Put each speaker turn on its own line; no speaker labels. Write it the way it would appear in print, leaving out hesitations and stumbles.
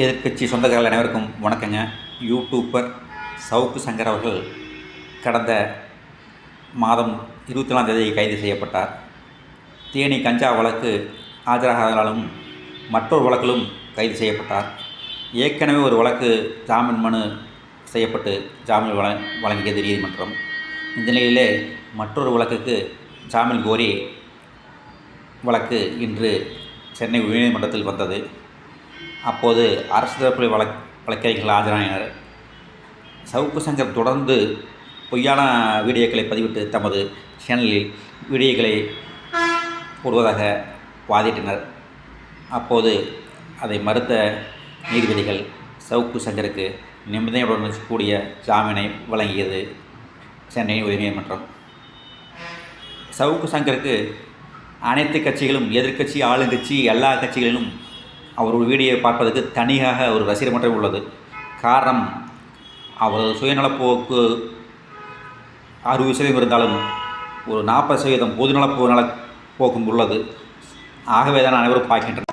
எதிர்க்கட்சி சொந்தக்காரர்கள் அனைவருக்கும் வணக்கங்க. யூடியூபர் சவுக்கு சங்கர் அவர்கள் கடந்த மாதம் 24ஆம் தேதி கைது செய்யப்பட்டார். தேனி கஞ்சா வழக்கு ஆஜராகாதனாலும் மற்றொரு வழக்கிலும் கைது செய்யப்பட்டார். ஏற்கனவே ஒரு வழக்கு ஜாமீன் மனு செய்யப்பட்டு ஜாமீன் வழங்கியது நீதிமன்றம். இந்த நிலையிலே மற்றொரு வழக்குக்கு ஜாமீன் கோரி வழக்கு இன்று சென்னை உயர்நீதிமன்றத்தில் வந்தது. அப்போது அரசு தரப்பு வழக்கறிஞர்கள் ஆஜராயினர். சவுக்கு சங்கர் தொடர்ந்து பொய்யான வீடியோக்களை பதிவிட்டு தமது சேனலில் வீடியோக்களை போடுவதாக வாதிட்டனர். அப்போது அதை மறுத்த நீதிபதிகள் சவுக்கு சங்கருக்கு நிபந்தனையுடன் கூடிய ஜாமீனை வழங்கியது சென்னை உயர்நீதிமன்றம். சவுக்கு சங்கருக்கு அனைத்து கட்சிகளும், எதிர்க்கட்சி, ஆளுங்கட்சி, எல்லா கட்சிகளிலும் அவர் ஒரு வீடியோவை பார்ப்பதற்கு தனியாக ஒரு ரசிகர் மட்டும் உள்ளது. காரணம், அவர் சுயநலப்போக்கு 60% இருந்தாலும் ஒரு 40% பொதுநலப்போக்கும் உள்ளது. ஆகவே தான் அனைவரும் பார்க்கின்றனர்.